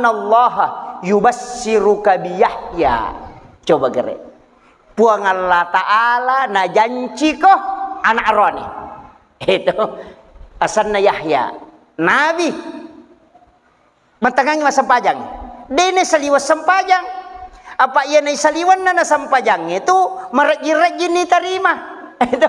annallaha yubassiruka bi Yahya. Coba gere. Puang Allah Ta'ala na janji ko anak Aroni. Itu asanna Yahya. Nabi. Matangangnya sampajang. Dene saliwas sampajang. Apa ia nai saliwan na sampajang itu maragi-ragi ni tarima. Itu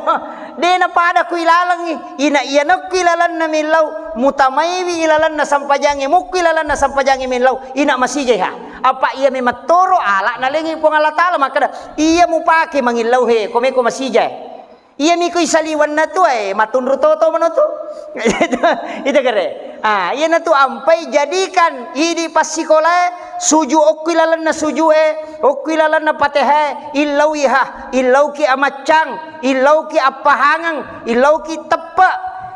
dena pada ku ilalangi ina iya nak ilalan na milau mutamaiwi ilalan na sampajangi mukku ilalan na sampajangi milau ina masih ha apa ia mematoro ala na lengi pong Allah Ta'ala maka iya mu pake mangilau he kome ko masih iya mi ko isaliwan na tu matunru toto manoto itu kare iya na tu ampai jadikan idi pasikola suju okwilalan na suju okwilalan na patehe ilau iha ilau ki amacang ilau ki apahangang ilau ki tepa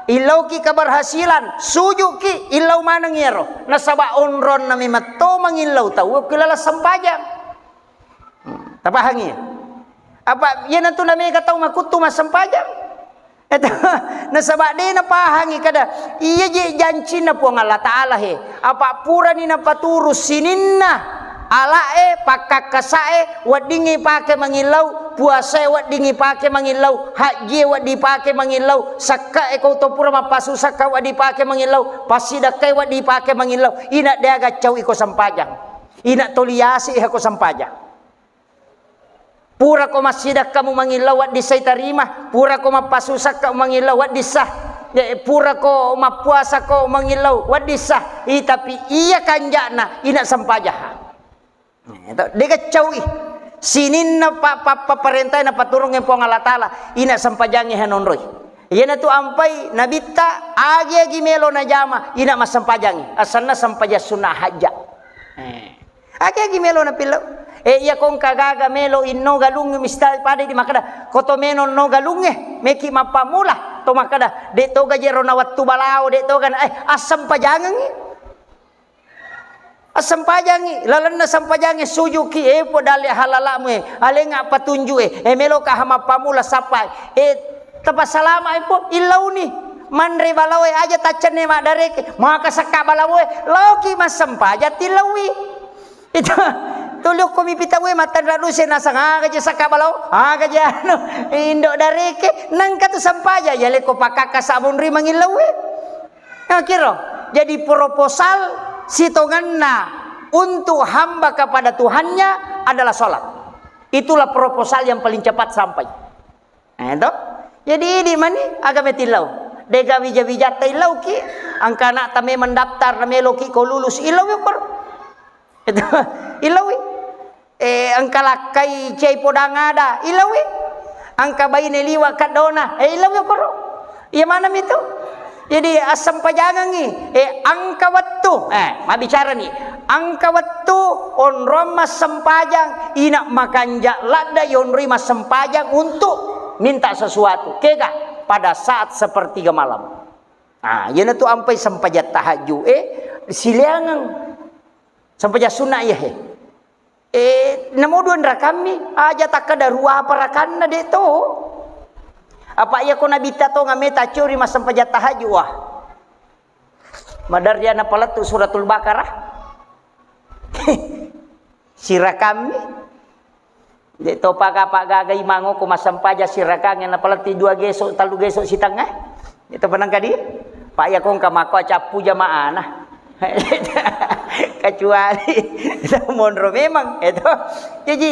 ilau ki keberhasilan suju ki ilau manang yero nasaba onron na mimato mangilau tahu okilala sampajang tapahangi apa yan nanto na may kataw makuto masampajang eto nasaba di na pahangi kada iya je janji na po ang Allah Ta'ala he apa pura ni na paturus sinin na ala pakakasae wadingi pake mangilaw puasa wadingi pake mangilaw haji wadi pake mangilaw sakka ikaw to pura mapasu sakka wadi pake mangilaw pasidakay wadi pake mangilaw ina daga caw iko sampajang ina toliasi ko sampajang pura ko masidak kamu mangilaw wadi say tarima pura ko mapasusak ka mangilaw wadi sah pura ko mapuasa ko mangilaw wadi sah tapi iya kanjana ina sampajah deka cawi sinin na paparentay na paturong yang pong Allah Ta'ala ina sampajangi hanonroy yana tu ampai nabita agi melo na jama ina masampajangi asan na sampaja sunah haja agi melo na pilaw iya kong kagaga melo inno galung mistal pada di makada koto meno no galunge meki mapamula to makada de to gajero na wattu balao de to kan asam pajangi asam pajangi lalan na sampajangi sujuki po dali halalamu alenga patunju melo ka hama pamula sapai tapasalama po ilaw ni manre balaw aja tacane madareke maka sakka balaw loki masampaja tilawi itu tuluk ko mipita matan raduse nasa ngaja sakka balaw agaja no indo dareke nang katu sampaja yale ko pakaka sabun ri mangilaw kira jadi proposal sitonganna untuk hamba kepada Tuhannya adalah sholat. Itulah proposal yang paling cepat sampai. Itu. Jadi di mana agama tilau. Dega wija-wija tilau ki angka nak tame mendaftar namelo ki ko lulus ilau kor. Itu ilawi. Angka lakai cai podangada ilawi. Angka bayi neliwa kadona ilau kor. Iya mana itu? Jadi asam pajangangi angka waktu bicara nih angka waktu on romas sempajang ina makanja lada yon rima sempajang untuk minta sesuatu kega pada saat sepertiga malam yana tu ampai sempajat tahajud siliangang sempajat sunnah ya namuduan rakami aja takada ruah parakanna de to apa iya ko nabita to ngameta curi masam pajat tahajud wah madar dia na palatu suratul Baqarah sirakami de to pagagay mango ko masam paja sirakang na palati dua gesok talu gesok sitangah itu panang kadi pa iya kong kamako capu jamaah kecuali monro memang itu jadi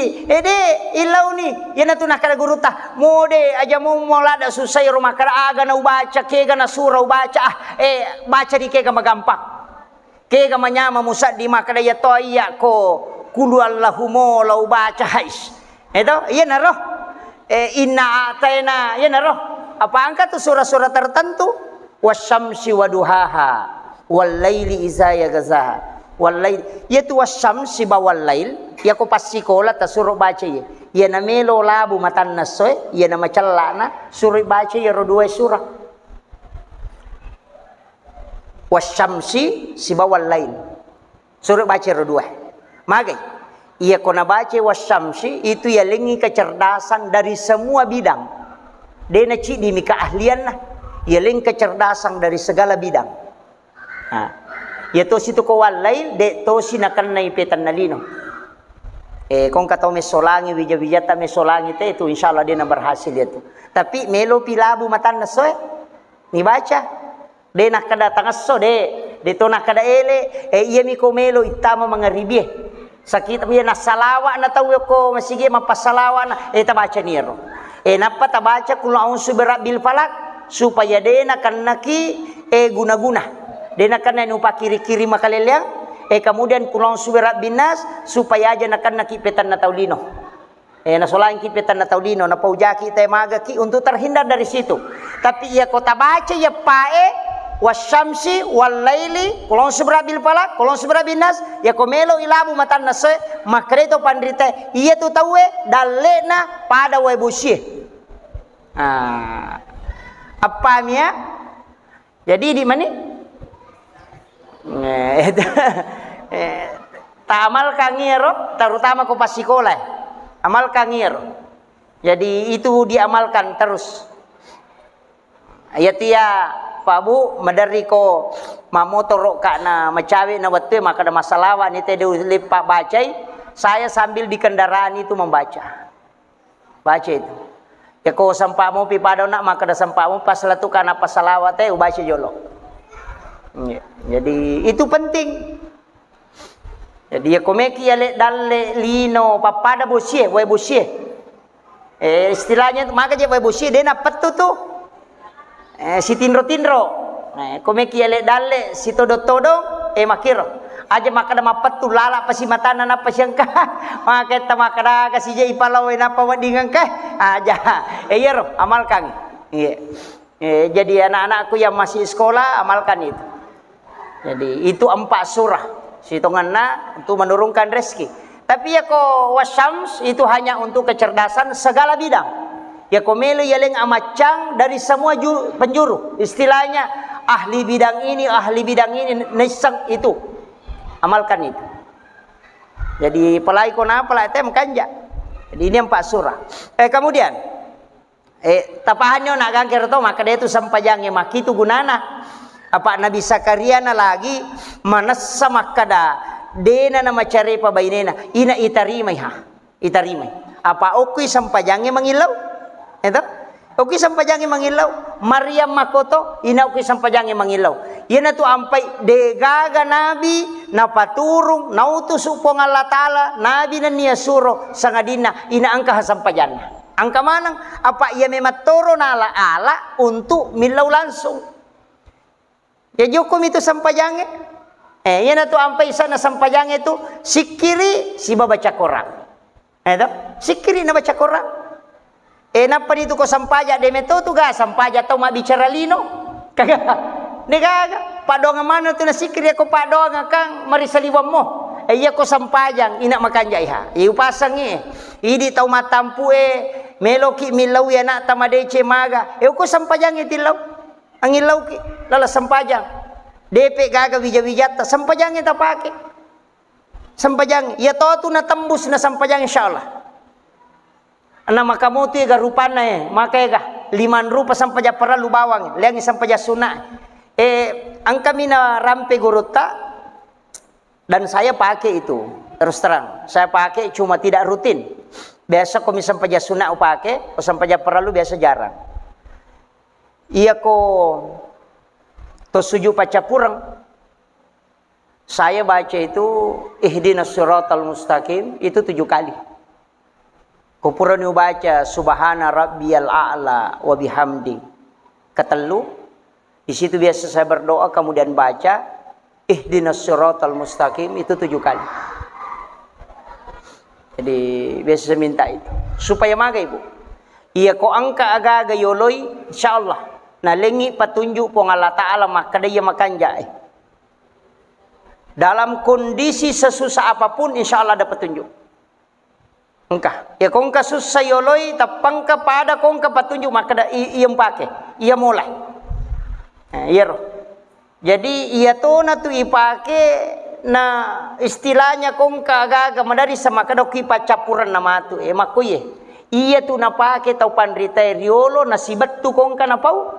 ilau nih yana tu nak kada guru tah mode aja mau molada susah rumah kada aga na ubaca kega na surau baca baca di kega magampang kega manyama musa di makada ya to iya ko kulu allahumo la ubaca hais itu iya naroh inna ataina iya naroh apa angka tu surah-surah tertentu wasyamsi waduhaha wal laili iza yagazaha wal lail yaitu wasyamsi bawal lail ya ko pasikola ta suruh baca ya na melo labu matan nasoy ya na macallana suruh baca ya rodue surah wasyamsi si bawal lail suruh baca rodue magai iya ko na baca wasyamsi itu ya lengi kecerdasan dari semua bidang dena ci di mika ahlian lah ya lengi kecerdasan dari segala bidang Ya to situ ko walail de to sinakan na ipetan na lino. Kung kataw may solangi, wija-wijata may solangi itu inshallah dia na berhasil itu. Tapi melo pilabu matan na soe, ni baca. De nakada tangaso de to nakada ele, iya mi ko melo itama mga ribie. Sakit mo na salawa na tawo ko masige mapasalawa na tabaca niro. Napa tabaca kung a'udzu birabbil falak supaya de na kanaki guna-guna. De na kana nu pakiri-kiri makaleleang. Kemudian kulong subirat binas supaya aja nakan nakipetan na taulino. Nasolain kipetan na taulino na paujaki tayo magaki untuk terhindar dari situ. Tapi ya kota baca ya pae wasyamsi walaili kulong subirat bil falak kulong subirat binas ya komelo ilabu matan nase makreto pandrita iya tu tawe dalena pada webusie. Apa mia? Jadi di mana? Amal kangiro terutama ko pas sekolah amal kangiro jadi itu diamalkan terus ya tia Pak Bu madari ko mamotor kana macawe na wate maka ada masalah ni teh lipat bacai saya sambil di kendaraan itu membaca itu ya ko sampamu pipada nak maka ada sampamu pas latu kana pasalawat teh baca jolo. Jadi itu penting. Jadi ya komeki ya dalle lino papada bosie, we bosie. Istilahnya maka je we bosie dia nak petu tu. Si tinro-tinro. Komeki ya dalle si todo-todo makiro. Aja maka da mapetu lala pasi matana na pasiyangka. Maka ta makada kasi je ipalaw na pawadingan ka. Aja. Yero amalkan. Iya. Jadi anak-anakku yang masih sekolah amalkan itu. Jadi itu 4 surah hitungannya untuk menurunkan rezeki. Tapi ya ko wasyams itu hanya untuk kecerdasan segala bidang. Ya ko melo yaleng amacang dari semua penjuru. Istilahnya ahli bidang ini nesang itu. Amalkan itu. Jadi pelai ko na pelai tem kanja. Jadi ini 4 surah. Kemudian tapahannya nak gangker to maka dia itu sampajangnya makitu gunana. Apa Nabi Zakaria na lagi manassa makada dena na macari pa bainena ina itarimay apa okoy sampajangi mangilaw ito okoy sampajangi mangilaw Maryam makoto ina okoy sampajangi mangilaw yan na to ampay degaga Nabi na paturong nautus upong Allah Ta'ala Nabi na niya suro sa ngadina ina angka sampajan angka manang apa iya mematoro na ala untuk milaw langsung. Ya jukum itu sampajange. Yan na to ampay sana sampajange itu sikiri si babaca Quran. Sikiri na baca Quran. Napa dito ko sampaja de metoto ga sampaja tau mabicara lino. Kaga. Negaga. Padonga mano to na sikiri ko padonga kang marisaliwam mo. Iya ko sampajang ina makanja iha. Iu pasang idi tau matampu meloki milaw ya na tamadece maga. Ko sampajang itilaw. Ang ilaw ki lala sampajang DP gaga wija-wijata sampajang ita pake sampajang ya to na tembus na sampajang insyaallah ana makamuti ga rupana maka ga 5 rupa sampaja para lubawang leang sampaja sunna ang kami na rampe guruta dan saya pakai itu terus terang saya pakai cuma tidak rutin biasa kami sampaja sunna upake o sampaja para lu biasa jarang. Iya ko to suju pacapurang saya baca itu ihdinas siratal mustaqim itu 7 kali. Ko purani baca subhana rabbiyal a'la wa bihamdi. Ketelu di situ biasa saya berdoa kemudian baca ihdinas siratal mustaqim itu 7 kali. Jadi biasa saya minta itu supaya maga ibu. Iya ko angka aga-aga yoloi insyaallah na lengi patunjuk pong Allah Ta'ala makadaya makanja dalam kondisi sesusah apapun insya Allah dapat tunjuk engkah ya kong kasusah yoloi tapang kepada kong patunjuk makada iya pake iya mulai iya roh jadi iya to na tu ipake na istilahnya kong kagaga madari sama kadoki pacapuran nama tu makuye iya tu napake tau pandrita riolo nasibat tu kong kanapau